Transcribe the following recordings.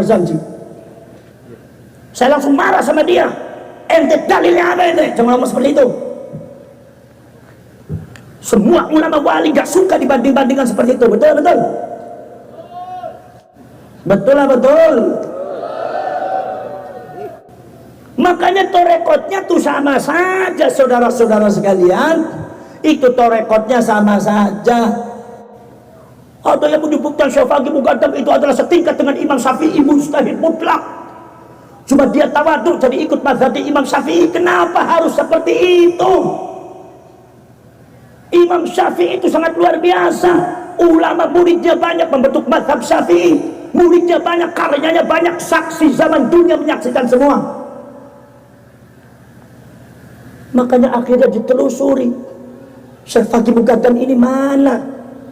Zanji. Saya langsung marah sama dia. Ente dalilnya apa ente? Jangan ngomong seperti itu. Semua ulama wali gak suka dibanding-bandingkan seperti itu. Betul betul. Betul lah betul. Makanya torekotnya tuh sama saja, saudara-saudara sekalian. Itu torekotnya sama saja. Ada yang menyebutkan Syafi'i Muqaddam itu adalah setingkat dengan Imam Syafi'i mujtahid mutlak. Cuma dia tawadhu jadi ikut mazhab Imam Syafi'i. Kenapa harus seperti itu? Imam Syafi'i itu sangat luar biasa. Ulama muridnya banyak membentuk mazhab Syafi'i. Muridnya banyak, karyanya banyak, saksi zaman dunia menyaksikan semua. Makanya akhirnya ditelusuri, Syafi'i Muqaddam ini mana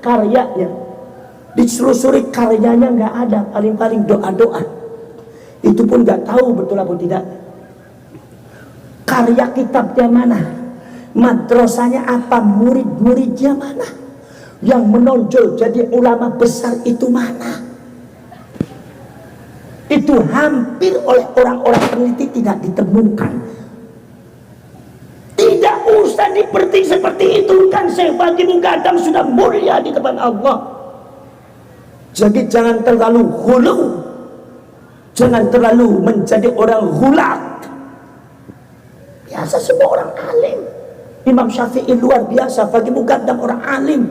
karyanya? Ditelusuri karyanya nggak ada, paling-paling doa-doa. Itu pun nggak tahu betul apa tidak. Karya kitabnya mana? Madrasahnya apa? Murid-muridnya mana? Yang menonjol jadi ulama besar itu mana? Itu hampir oleh orang-orang peneliti tidak ditemukan. Tidak usah dipertik seperti itu, kan Syafi'i Muqaddam sudah mulia di depan Allah. Jadi jangan terlalu hulu, jangan terlalu menjadi orang hulat. Biasa semua orang alim. Imam Syafi'i luar biasa, Syafi'i Muqaddam orang alim.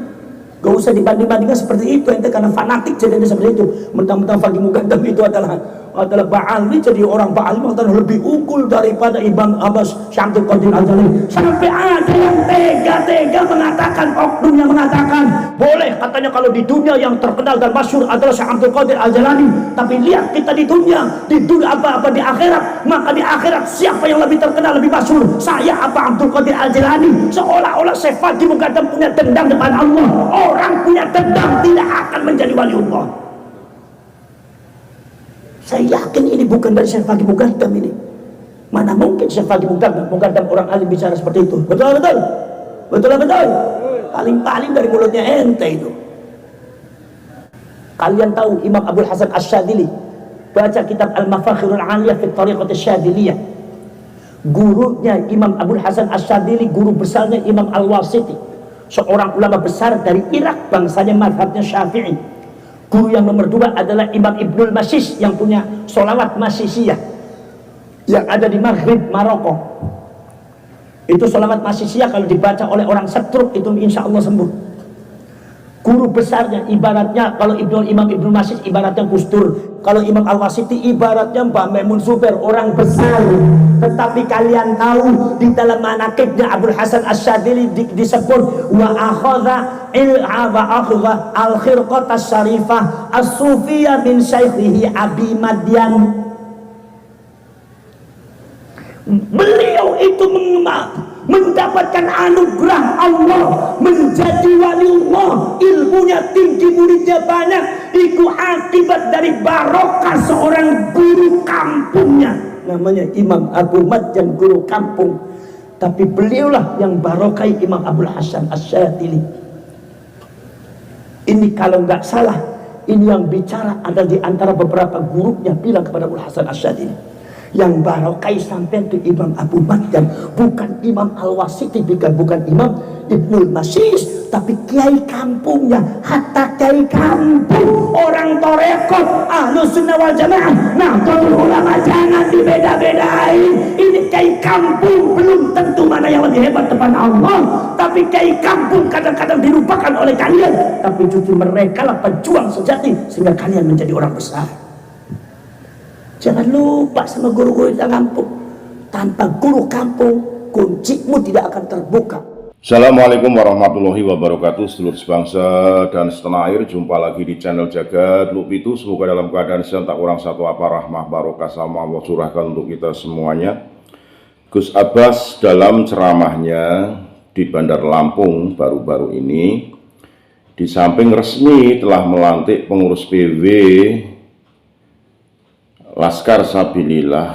Gak usah dibanding-bandingkan seperti itu, ente karena fanatik jadi seperti itu. Mentang-mentang Syafi'i Muqaddam itu adalah Ba'ali, jadi orang Ba'ali lebih unggul daripada Imam Abbas Syamsul Qadir Al-Jalani. Sampai ada yang tega-tega mengatakan, oknum yang mengatakan boleh katanya kalau di dunia yang terkenal dan masyhur adalah Syamsul Qadir Al-Jalani, tapi lihat kita di dunia apa-apa di akhirat, maka di akhirat siapa yang lebih terkenal, lebih masyhur, saya apa Abdul Qadir Al-Jalani? Seolah-olah Syafi'i Muqaddam punya dendam depan Allah. Orang punya dendam tidak akan menjadi waliullah. Saya yakin ini bukan dari Syafi'i Muqaddam ini. Mana mungkin Syafi'i Muqaddam orang alim bicara seperti itu. Betul betul. Betul betul. Paling-paling dari mulutnya ente itu. Kalian tahu Imam Abul Hasan Asy-Syadzili, baca kitab Al-Mafakhirul 'Aliyah fi Thariqat Asy-Syadziliyah. Gurunya Imam Abul Hasan Asy-Syadzili, guru besarnya Imam Al-Wasiti, seorang ulama besar dari Irak, bangsanya mazhabnya Syafi'i. Guru yang nomor 2 adalah Imam Ibnul Masis yang punya sholawat Masisiyah yang ada di Maghrib, Maroko. Itu sholawat Masisiyah kalau dibaca oleh orang stroke itu insya Allah sembuh. Guru besarnya ibaratnya kalau Imam Ibnul Masis ibaratnya Gus Dur, kalau Imam Al-Wasiti ibaratnya Mbak Maimun Zubair, orang besar. Tetapi kalian tahu di dalam manaqibnya Abul Hasan Asy-Syadzili disebut wa akhadha al-khirqat asy-syarifah as-sufiyah min syaikhihi Abi Madyan. Beliau itu mendapatkan anugerah Allah menjadi waliullah, ilmunya tinggi, muridnya banyak. Itu akibat dari barokah seorang guru kampungnya, namanya Imam Abu Madyan, guru kampung. Tapi beliaulah yang barokai Imam Abul Hasan Asy-Syadzili. Ini kalau nggak salah, ini yang bicara ada di antara beberapa gurunya bilang kepada Abul Hasan Asy-Syadzili, yang barokai sampai itu Imam Abu Madyan, bukan Imam Al-Wasiti, bukan Imam Ibnul Masis, tapi kiai kampungnya. Hatta kiai kampung, orang torekot Ahlus Sunnah wal Jamaah, Nahdlatul Ulama, jangan dibeda-bedain. Ini kiai kampung belum tentu mana yang lebih hebat depan Allah, tapi kiai kampung kadang-kadang dilupakan oleh kalian, tapi justru mereka lah pejuang sejati sehingga kalian menjadi orang besar. Jangan lupa sama guru-guru di kampung. Tanpa guru kampung, kuncimu tidak akan terbuka. Assalamualaikum warahmatullahi wabarakatuh. Seluruh sebangsa dan setanah air, jumpa lagi di channel Jagat Lupitu. Semoga dalam keadaan sehat, tak kurang satu apa, rahmah barokah sama Allah curahkan untuk kita semuanya. Gus Abbas dalam ceramahnya di Bandar Lampung baru-baru ini, di samping resmi telah melantik pengurus PW Laskar Sabilillah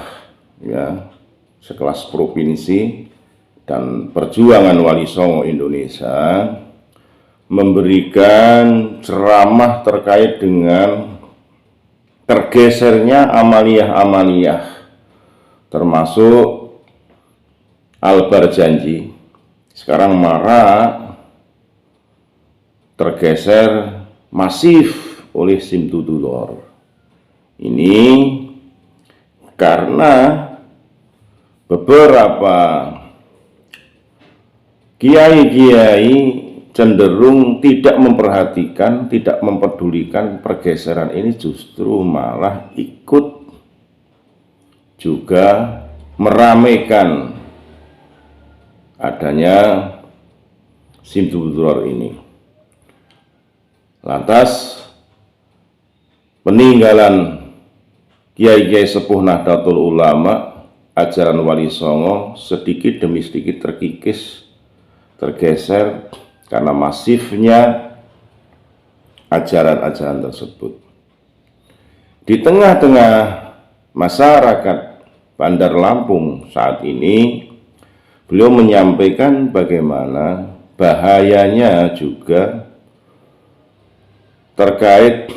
ya, sekelas provinsi dan Perjuangan Wali Songo Indonesia, memberikan ceramah terkait dengan tergesernya amaliyah-amaliyah, termasuk Al-Barjanji, sekarang marak tergeser masif oleh Simtudulor. Ini karena beberapa kiai-kiai cenderung tidak memperhatikan, tidak mempedulikan pergeseran ini, justru malah ikut juga meramaikan adanya Simtudulor ini. Lantas peninggalan kiai-kiai sepuh Nahdlatul Ulama, ajaran Wali Songo sedikit demi sedikit terkikis, tergeser karena masifnya ajaran-ajaran tersebut. Di tengah-tengah masyarakat Bandar Lampung saat ini, beliau menyampaikan bagaimana bahayanya juga terkait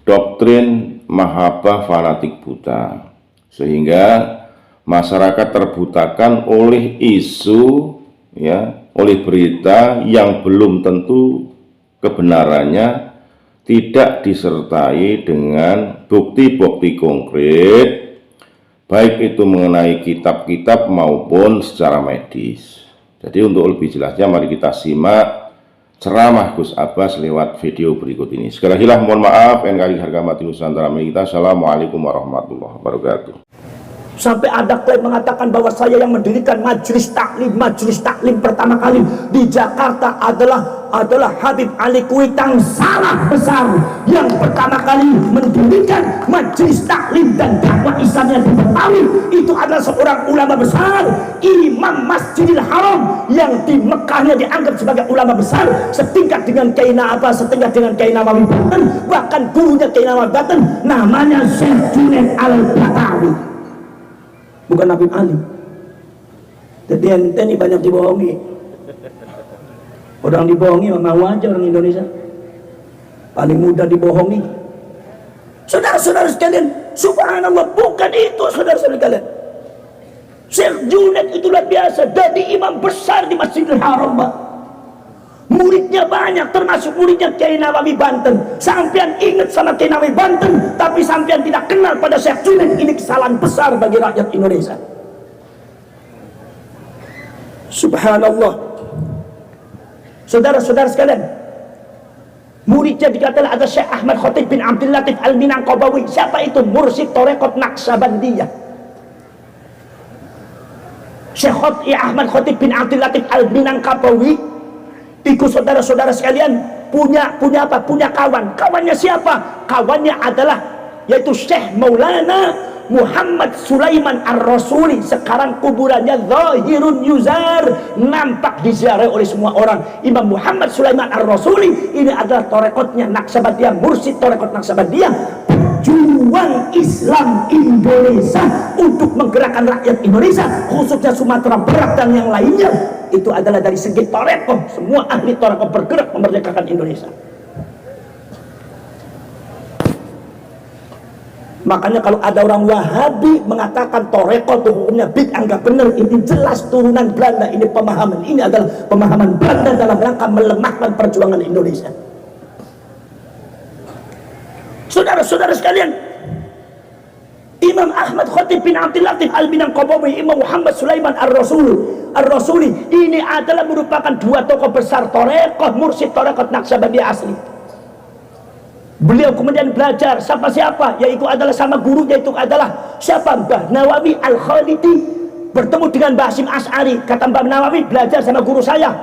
doktrin mahabbah fanatik buta, sehingga masyarakat terbutakan oleh isu, ya, oleh berita yang belum tentu kebenarannya, tidak disertai dengan bukti-bukti konkret, baik itu mengenai kitab-kitab maupun secara medis. Jadi untuk lebih jelasnya mari kita simak ceramah Gus Abbas lewat video berikut ini. Sekali lagi mohon maaf, NKRI harga mati Nusantara milik kita. Assalamualaikum warahmatullahi wabarakatuh. Sampai ada klaim mengatakan bahwa saya yang mendirikan majelis taklim pertama kali di Jakarta adalah Habib Ali Kuitang. Salah besar. Yang pertama kali mendirikan majelis taklim dan dakwah Islam yang di Betawi itu adalah seorang ulama besar, Imam Masjidil Haram, yang di Mekahnya dianggap sebagai ulama besar, setingkat dengan Kiai Na'aba, setingkat dengan Kiai Nawawi Banten, bahkan gurunya Kiai Nawawi Banten namanya Syekh Junaid Al-Batawi, bukan Habib Ali. Jadi ente ini banyak dibohongi. Orang dibohongi mau aja orang Indonesia. Paling mudah dibohongi. Saudara-saudara sekalian, subhanallah, bukan itu saudara-saudara sekalian. Syekh Junaid itu luar biasa, jadi imam besar di Masjidil Haram, Pak. Muridnya banyak, termasuk muridnya Kiai Nawawi Banten. Sampean ingat sama Kiai Nawawi Banten, tapi sampean tidak kenal pada Syekh Junaid. Ini kesalahan besar bagi rakyat Indonesia. Subhanallah. Saudara-saudara sekalian, muridnya dikatakan ada Syekh Ahmad Khotib bin Abdul Latif Al-Minangkabawi. Siapa itu? Mursyid Tarekat Naqsabandiyah. Syekh Ahmad Khotib bin Abdul Latif Al-Minangkabawi itu, saudara-saudara sekalian, punya apa? Punya kawan. Kawannya siapa? Kawannya adalah yaitu Syekh Maulana Muhammad Sulaiman Ar-Rasuli. Sekarang kuburannya zahirun yuzar, nampak diziarahi oleh semua orang. Imam Muhammad Sulaiman Ar-Rasuli ini adalah tarekatnya Naqsabandiyah, mursyid tarekat Naqsabandiyah, pejuang Islam Indonesia untuk menggerakkan rakyat Indonesia, khususnya Sumatera Barat dan yang lainnya. Itu adalah dari segi tarekat, semua ahli tarekat bergerak memerdekakan Indonesia. Makanya kalau ada orang Wahabi mengatakan tarekat itu hukumnya bid'ah, enggak benar. Ini jelas turunan Belanda. Ini pemahaman, ini adalah pemahaman Belanda dalam rangka melemahkan perjuangan Indonesia. Saudara-saudara sekalian, Imam Ahmad Khotib bin Abdul Latif Al-Minangkabawi, Imam Muhammad Sulaiman Ar-Rasuli ini adalah merupakan dua tokoh besar tarekat, mursyid tarekat Naqsabandiyah asli. Beliau kemudian belajar siapa, yaitu adalah sama gurunya, itu adalah siapa? Mbah Nawawi Al-Khalidi. Bertemu dengan Mbah Hasyim Asy'ari, kata Mbah Nawawi, belajar sama guru saya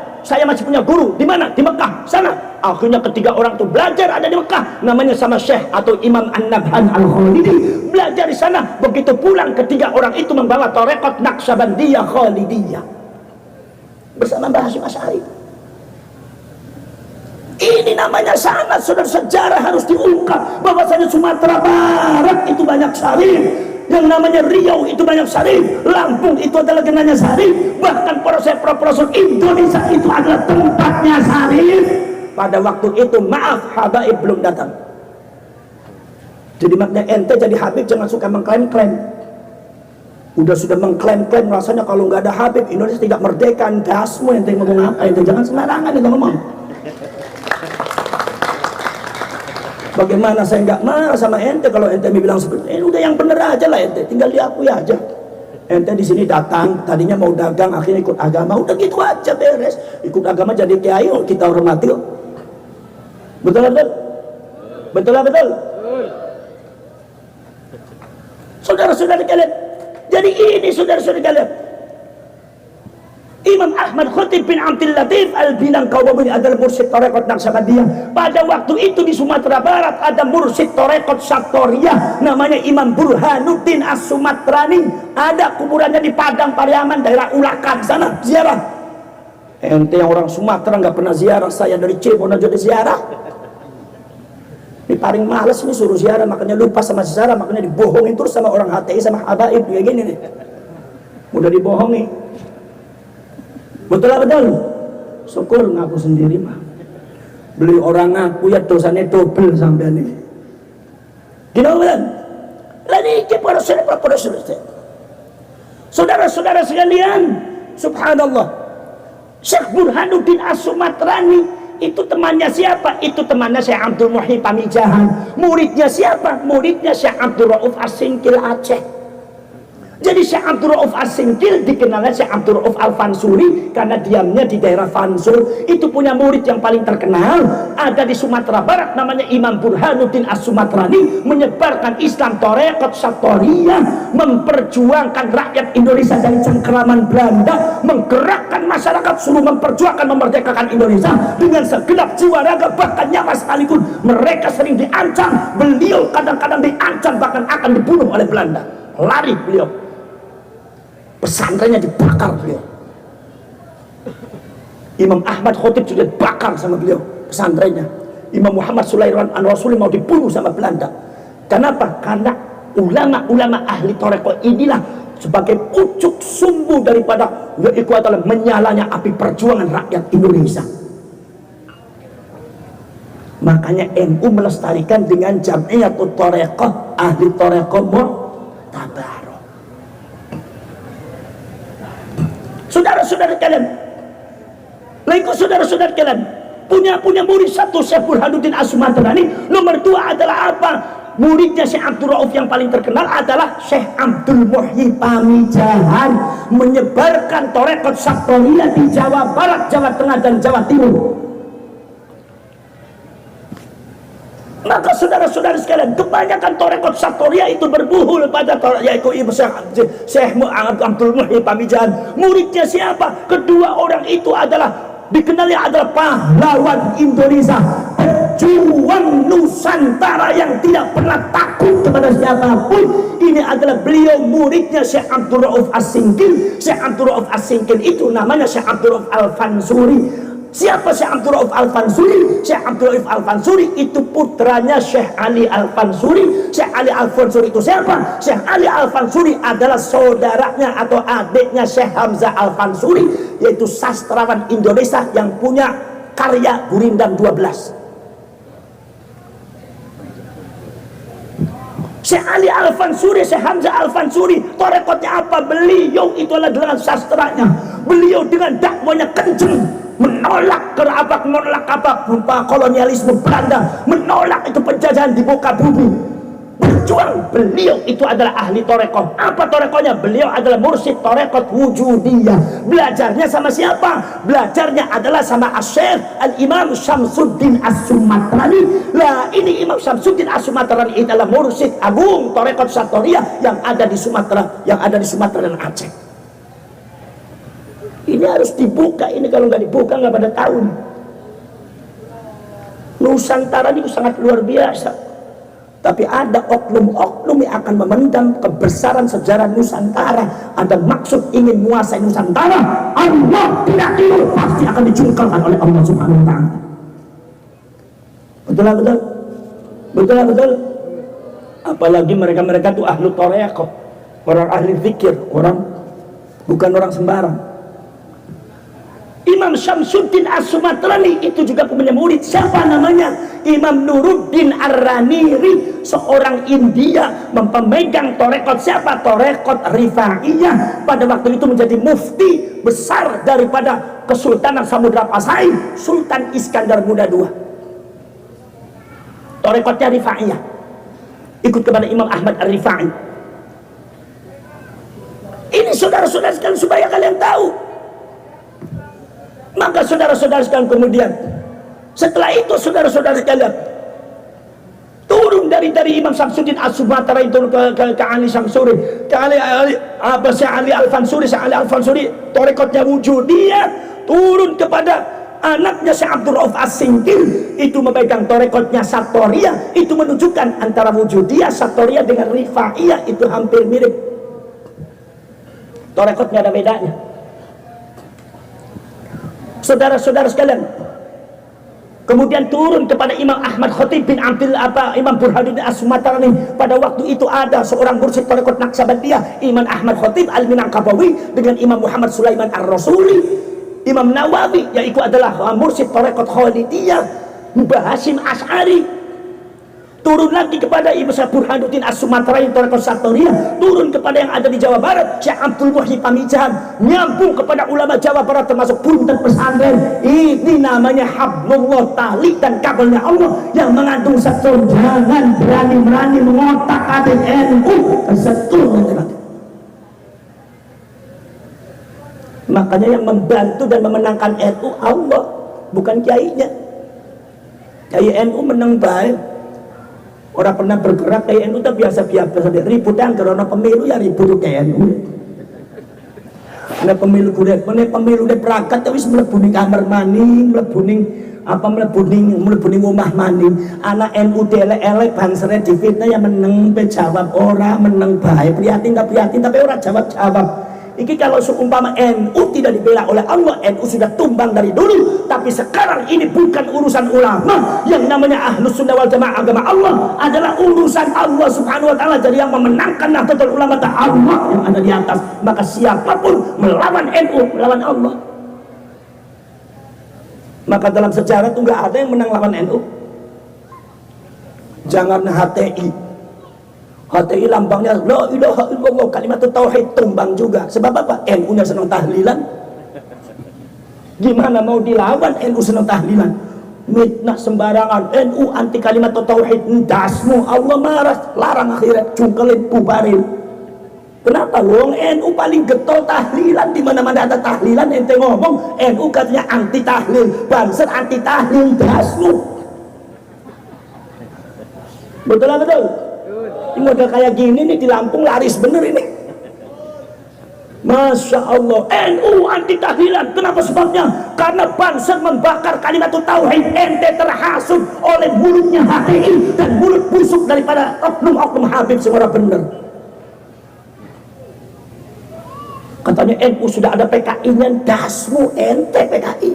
masih punya guru. Di mana? Di Mekah sana. Akhirnya ketiga orang itu belajar ada di Mekah, namanya sama Syekh atau Imam An-Nabhan Al-Khalidi, belajar di sana. Begitu pulang ketiga orang itu membawa tarekat Naqsabandiyah Khalidiyah bersama Mbah Hasyim Asy'ari. Ini namanya sanad, saudara. Sejarah harus diungkap bahwasanya Sumatera Barat itu banyak syarif, yang namanya Riau itu banyak syarif, Lampung itu adalah genanya syarif, bahkan pelosok Indonesia itu adalah tempatnya syarif. Pada waktu itu, maaf, habaib belum datang. Jadi maknanya ente jadi Habib jangan suka mengklaim-klaim. Sudah mengklaim-klaim rasanya kalau nggak ada Habib Indonesia tidak merdeka. Dasmu ente ngomong apa? Ente jangan sembarangan ente ngomong. Bagaimana saya nggak marah sama ente kalau ente bilang seperti ini? Udah yang bener aja lah ente, tinggal diakui aja. Ente di sini datang, tadinya mau dagang, akhirnya ikut agama, udah gitu aja beres. Ikut agama jadi kiai, kita hormati. Betul betul, betul betul. Saudara-saudara kalian, jadi ini saudara-saudara kalian, Imam Ahmad Khatib bin Abdul Latif Al-Binangkawi adalah mursyid tarekat Naqsabandiyah. Pada waktu itu di Sumatera Barat ada mursyid tarekat Satoriyah namanya Imam Burhanuddin As-Sumatrani. Ada kuburannya di Padang Pariaman daerah Ulakan sana, ziarah. Ente yang orang Sumatera nggak pernah ziarah, saya dari Cirebon aja di ziarah. Ini paling males nih suruh ziarah, makanya lupa sama ziarah, makanya dibohongin terus sama orang HTI sama habaib kayak gini nih. Mudah dibohongi. Betul betul. Syukur ngaku sendiri mah. Beli orang ngaku ya dosanya double sampai nih. Gila kan? Lagi kepada saudara-saudara sekalian, subhanallah. Syekh Burhanuddin As-Sumatrani itu temannya siapa? Itu temannya Syekh Abdul Muhyi Pamijahan. Muridnya siapa? Muridnya Syekh Abdul Rauf As-Singkil Aceh. Jadi Syekh Abdul Rauf As-Singkil dikenalnya Syekh Abdul Rauf Al-Fansuri karena diamnya di daerah Fansur. Itu punya murid yang paling terkenal ada di Sumatera Barat namanya Imam Burhanuddin As-Sumatrani, menyebarkan Islam tarekat Satoriyah, memperjuangkan rakyat Indonesia dari cengkeraman Belanda, menggerakkan masyarakat suruh memperjuangkan memerdekakan Indonesia dengan segenap jiwa raga bahkan nyawa sekalipun. Mereka sering diancam, beliau kadang-kadang diancam bahkan akan dibunuh oleh Belanda. Lari beliau, pesantrennya dibakar beliau. Imam Ahmad Khatib sudah dibakar sama beliau pesantrennya. Imam Muhammad Sulaiman An-Rasuli mau dibunuh sama Belanda. Kenapa? Karena ulama-ulama ahli tarekat inilah sebagai pucuk sumbu daripada yaitu adalah menyalanya api perjuangan rakyat Indonesia. Makanya NU melestarikan dengan Jam'iyatul Tarekat ahli tarekat Mu'tabarah. Saudara-saudara kalian, lagi saudara-saudara kalian punya murid satu Syekh Burhanuddin As-Sumatrani. Nomor dua adalah apa? Muridnya Syekh Abdul Rauf yang paling terkenal adalah Syekh Abdul Muhyi Pamijahan, menyebarkan tarekat Satoriyah di Jawa Barat, Jawa Tengah dan Jawa Timur. Maka saudara-saudara sekalian, kebanyakan tarekat Satoriyah itu berbuhul pada yaitu Ibu Syekh Abdul Muhyi Pamijahan. Muridnya siapa? Kedua orang itu adalah dikenalnya adalah pahlawan Indonesia, pejuang Nusantara yang tidak pernah takut kepada siapapun. Ini adalah beliau muridnya Syekh Abdul Rauf As-Singkil. Syekh Abdul Rauf As-Singkil itu namanya Syekh Abdul Rauf Al-Fansuri. Siapa Syekh Abdul Rauf Al-Fansuri? Syekh Abdul Rauf Al-Fansuri itu putranya Syekh Ali Al-Fansuri. Syekh Ali Al-Fansuri itu siapa? Syekh Ali Al-Fansuri adalah saudaranya atau adiknya Syekh Hamzah Al-Fansuri, yaitu sastrawan Indonesia yang punya karya Gurindam 12. Syekh Ali Al-Fansuri, Syekh Hamzah Al-Fansuri, tarekatnya apa? Beliau itu adalah dengan sastranya. Beliau dengan dakwanya kenceng, menolak kolonialisme Belanda, menolak itu penjajahan di muka bumi. Berjuang. Beliau itu adalah ahli tarekat. Apa tarekatnya? Beliau adalah mursyid tarekat Wujudiyah. Belajarnya sama siapa? Belajarnya adalah sama Asy-Syaikh Al-Imam Syamsuddin As-Sumatrani. Lah ini Imam Syamsuddin As-Sumatrani adalah mursyid agung tarekat Satoriyah yang ada di Sumatera, dan Aceh. Ini harus dibuka, ini kalau nggak dibuka nggak pada tahu. Nusantara ini sangat luar biasa. Tapi ada oknum-oknum yang akan memendam kebesaran sejarah Nusantara. Ada maksud ingin menguasai Nusantara. Allah tidak tidur, pasti akan dijungkalkan oleh Allah Subhanahu wa Ta'ala. Betul betul, betul betul. Apalagi mereka itu ahlu tarekat, orang ahli zikir, orang bukan orang sembarang. Imam Syamsuddin As-Sumatrani itu juga punya murid. Siapa namanya? Imam Nuruddin Ar-Raniri, seorang India, memegang torekot siapa? Torekot Rifaiyah. Pada waktu itu menjadi mufti besar daripada Kesultanan Samudra Pasai, Sultan Iskandar Muda II. Torekotnya Rifaiyah, ikut kepada Imam Ahmad Ar-Rifai. Ini saudara-saudara sekalian supaya kalian tahu. Maka saudara-saudara sekalian kemudian setelah itu saudara-saudara sekalian turun dari Imam Syamsuddin As-Sumatera itu ke Ali Syamsuri, ke Ali Al-Fansuri, torekotnya wujud. Dia turun kepada anaknya Syekh Abdul Rauf As-Singkil, itu memegang torekotnya Satoriyah. Itu menunjukkan antara wujudiyah Satoriyah dengan Rifaiyah itu hampir mirip, torekotnya ada bedanya. Saudara-saudara sekalian, kemudian turun kepada Imam Ahmad Khatib bin Imam Burhanuddin As-Sumatrani. Pada waktu itu ada seorang mursyid tarekat Naqsabandiyah, Imam Ahmad Khatib Al-Minangkabawi, dengan Imam Muhammad Sulaiman Ar-Rasuli. Imam Nawawi yaitu adalah mursyid tarekat Khalidiyah, Mbah Hasyim Asy'ari. Turun lagi kepada Ibu Burhanuddin As-Sumatrani tarekat Satoriyah, turun kepada yang ada di Jawa Barat, Syekh Abdul Muhyi Pamijahan, nyambung kepada ulama Jawa Barat termasuk punten pesantren. Ini namanya hablullah, tali dan kabelnya Allah yang mengandung setul. Jangan berani-berani mengotak-atik NU kesetul. Makanya yang membantu dan memenangkan NU Allah, bukan kiainya. Kiai NU menang baik. Orang pernah bergerak kayak NU, tapi biasa-biasa ributan karena pemilu ya ribut kayak NU. Nah pemilu udah perangkat tapi mlebu ning kamar maning, mlebu ning omah maning. Anak NU elek-elek bansere difitnah ya meneng pe jawab ora meneng bae. Prihatin tapi ora jawab. Iki kalau seumpama NU tidak dibela oleh Allah, NU sudah tumbang dari dulu. Tapi sekarang ini bukan urusan ulama. Yang namanya Ahlus Sunnah wal Jamaah, agama Allah adalah urusan Allah Subhanahu wa taala. Jadi yang memenangkan Nahdlatul Ulama Allah yang ada di atas. Maka siapapun melawan NU, melawan Allah. Maka dalam sejarah itu nggak ada yang menang lawan NU. Jangan HTI. HTI lambangnya la ilaha illallah, kalimat tauhid, tumbang juga. Sebab apa? NU-nya senang tahlilan. Gimana mau dilawan NU senang tahlilan? Mitnah sembarangan, NU anti kalimat tauhid, dasmu Allah marah, larang akhirat, cungkelin, bubarin. Kenapa? Wong NU paling getol tahlilan, di mana-mana ada tahlilan ente ngomong NU katanya anti tahlil, Banser anti tahlil, dasmu. Betul lah betul. Ini model kayak gini nih di Lampung laris bener ini. Masya Allah, NU anti tahlilan. Kenapa sebabnya? Karena Banser membakar kalimat tauhid. Ente terhasut oleh mulutnya HTI dan mulut busuk daripada oknum-oknum Habib semua bener. Katanya NU sudah ada PKI-nya, dasmu ente PKI.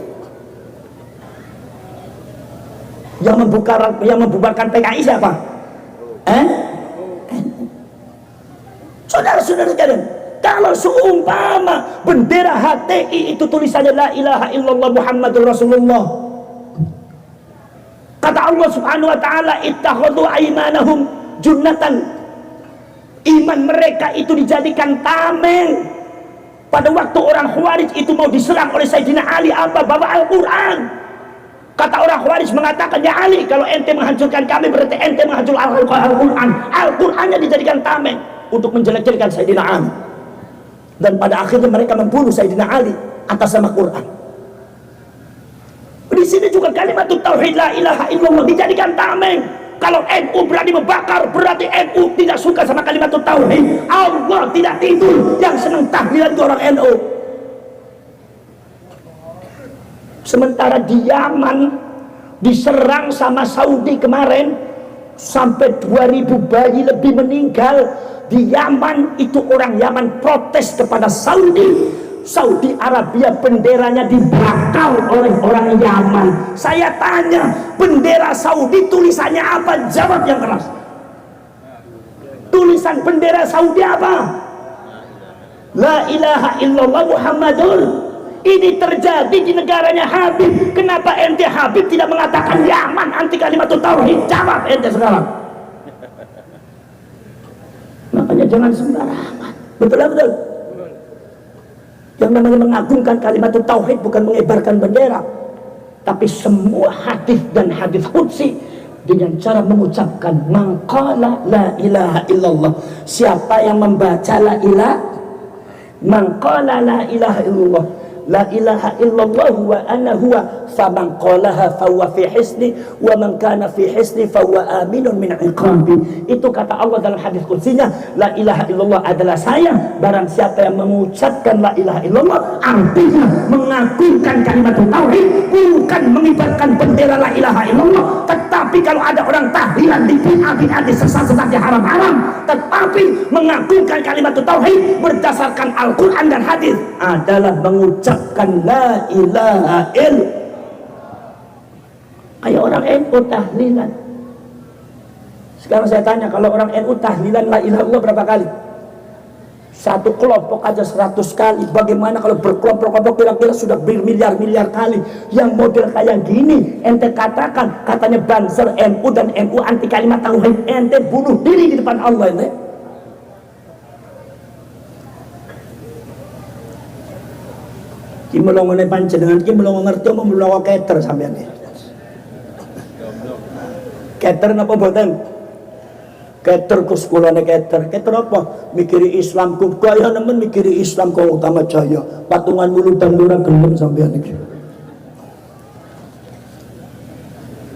Yang membubarkan PKI siapa? Saudara-saudara sekalian, kalau seumpama bendera HTI itu tulisannya la ilaha illallah Muhammadur Rasulullah, kata Allah Subhanahu wa taala ittakhadhu aymanahum junnatan, iman mereka itu dijadikan tameng. Pada waktu orang Khawarij itu mau diserang oleh Sayyidina Ali, apa? Bawa Al-Quran. Kata orang Khawarij mengatakan, ya Ali, kalau ente menghancurkan kami berarti ente menghancurkan Al-Quran. Al-Qurannya dijadikan tameng untuk menjelek-jelekan Sayyidina Ali. Dan pada akhirnya mereka membunuh Sayyidina Ali atas nama Quran. Di sini juga kalimat tauhid la ilaha illallah dijadikan tameng. Kalau NU berani membakar, berarti NU tidak suka sama kalimat tauhid. Allah tidak tidur, yang senang tahlilan itu orang NU. Sementara di Yaman diserang sama Saudi kemarin, sampai 2000 bayi lebih meninggal. Di Yaman itu orang Yaman protes kepada Saudi Arabia, benderanya dibakar oleh orang Yaman. Saya tanya, bendera Saudi tulisannya apa? Jawab yang keras. Tulisan bendera Saudi apa? La ilaha illallah Muhammadur. Ini terjadi di negaranya Habib. Kenapa ente Habib tidak mengatakan Yaman anti kalimatut tauhid? Jawab ente sekarang. Makanya jangan sembarangan. Betul. Yang namanya mengagungkan kalimatut tauhid bukan mengibarkan bendera, tapi semua hadis dan hadis qudsi dengan cara mengucapkan maqala la ilaha illallah. Siapa yang membaca la ilaha, maqala la ilaha illallah, la ilaha illallah wa ana huwa, faman qalaha fahuwa fi hisni wa man kana fi hisni fahuwa aminun min iqabi. Itu kata Allah dalam hadis qudsinya, la ilaha illallah adalah saya. Barang siapa yang mengucapkan la ilaha illallah, artinya mengagungkan kalimat tauhid, bukan mengibarkan bendera la ilaha illallah. Tetapi kalau ada orang tahlilan di bid'ah di sesat-sesat yang haram-haram, tetapi mengagungkan kalimat tauhid berdasarkan Al-Quran dan hadis adalah mengucapkan la ilaha illallah. Kayak orang NU tahlilan. Sekarang saya tanya, kalau orang NU tahlilan la ilaha illallah berapa kali? Satu kelompok aja 100 kali. Bagaimana kalau berkelompok-kelompok, kira-kira sudah bermiliar-miliar kali. Yang model kayak gini ente katakan, katanya Banser NU dan NU anti kalimat tauhid, ente bunuh diri di depan Allah ente. Ki melongone panjenengan ki melongo ngerti apa melongo keter sampean iki. Keter napa mboten? Keter kus kulane keter. Keter apa? Mikiri Islam ku kaya nemen mikiri Islam kok utama jaya. Patungan mulut dan ora gelem sampean iki.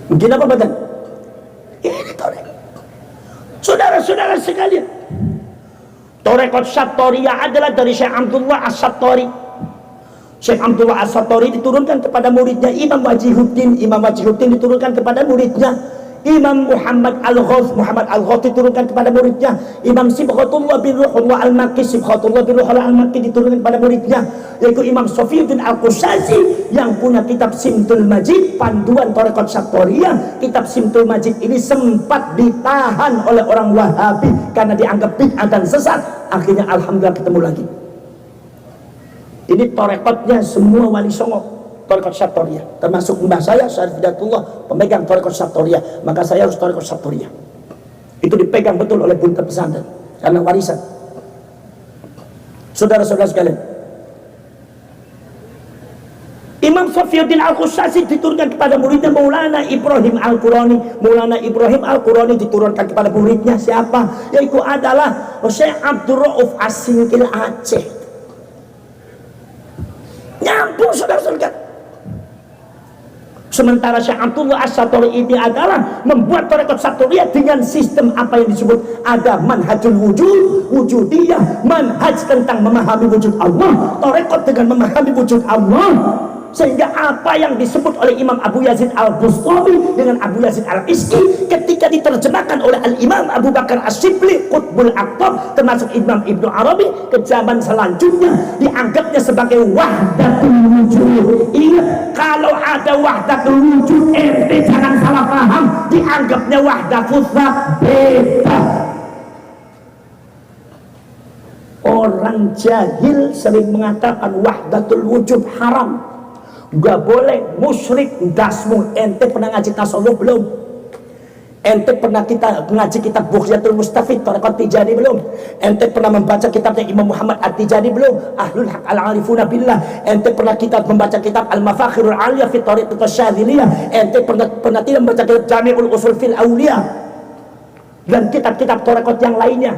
Mungkin apa mboten? Ini torek. Saudara-saudara sekalian, Tarekat Syattoriyah adalah dari Syekh Abdullah As-Sattori. Syekh Abdullah As-Sattori diturunkan kepada muridnya Imam Wajihuddin. Imam Wajihuddin diturunkan kepada muridnya Imam Muhammad Al-Ghaus. Muhammad Al-Ghaus diturunkan kepada muridnya Imam Sibghatullah bin Ruhullah Al-Makki. Sibghatullah bin Ruhullah Al-Makki diturunkan kepada muridnya yaitu Imam Sofiyuddin Al-Qushazi yang punya kitab Simtul Majid, panduan Tarekat Syattoriyah. Kitab Simtul Majid ini sempat ditahan oleh orang Wahabi karena dianggap bid'ah dan sesat. Akhirnya alhamdulillah ketemu lagi. Ini tarekatnya semua wali songo Tarekat Syattoriyah, termasuk mbah saya Syarif Hidayatullah pemegang Tarekat Syattoriyah. Maka saya harus Tarekat Syattoriyah. Itu dipegang betul oleh bunta pesantren karena warisan. Saudara-saudara sekalian, Imam Sofiyuddin Al-Qushazi diturunkan kepada muridnya Maulana Ibrahim Al-Qurani. Maulana Ibrahim Al-Qurani diturunkan kepada muridnya siapa? Yaitu adalah Syekh Abdul Rauf As-Singkil Aceh. Nyambung saudara-saudara. Sementara Syekh Abdullah As-Sattori ini adalah membuat Tarekat Syattoriyah dengan sistem apa yang disebut ada manhajul wujud, wujudiyah, manhaj tentang memahami wujud Allah, tarekat dengan memahami wujud Allah. Sehingga apa yang disebut oleh Imam Abu Yazid Al-Bustami dengan Abu Yazid Al-Iski ketika diterjemahkan oleh Al-Imam Abu Bakar As-Sibli Qutbul Aqtab termasuk Imam Ibnu Arabi ke zaman selanjutnya dianggapnya sebagai wahdatul wujud. Ingat, kalau ada wahdatul wujud ente jangan salah paham, dianggapnya wahdatul zat beda. Orang jahil sering mengatakan wahdatul wujud haram, gak boleh, musyrik, dasmu. Ente pernah ngaji tasawuf belum? Ente pernah kita ngaji kitab Bughyatul Mustafid Tarekat Tijani belum? Ente pernah membaca kitabnya Imam Muhammad At-Tijani belum? Ahlul Haq Al-Arifuna Billah. Ente pernah kita membaca kitab Al-Mafakhirul Aliyah fi Tariqat Syadziliyah. Ente pernah tidak membaca kitab Jami'ul Usul fil Awliya dan kitab-kitab tarekat yang lainnya?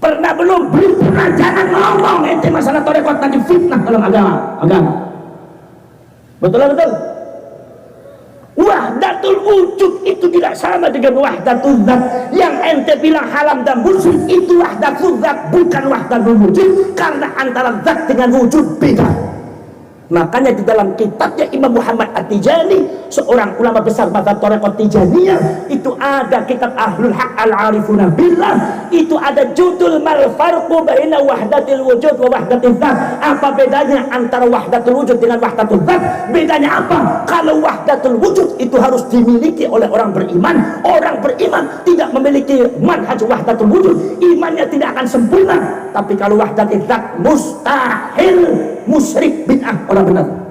Pernah belum? Belum pernah. Jangan ngomong ente masalah tarekat, nanti fitnah dalam agama. Betul. Wahdatul wujud itu tidak sama dengan wahdatul zat. Yang ente bilang haram dan musyrik itu wahdatul zat, bukan wahdatul wujud, karena antara zat dengan wujud beda. Makanya di dalam kitabnya Imam Muhammad At-Tijani, seorang ulama besar mazhab Thariqat Tijaniyah, itu ada kitab Ahlul Haq Al-Arifuna Billah, itu ada judul Mal Farqu Baina Wahdatil Wujud wa Wahdatil Dzat. Apa bedanya antara wahdatul wujud dengan wahdatul dzat? Bedanya apa? Kalau wahdatul wujud itu harus dimiliki oleh orang beriman. Orang beriman tidak memiliki manhaj wahdatul wujud, imannya tidak akan sempurna. Tapi kalau wahdatul dzat, mustahil, musyrik, bid'ah, orang benar.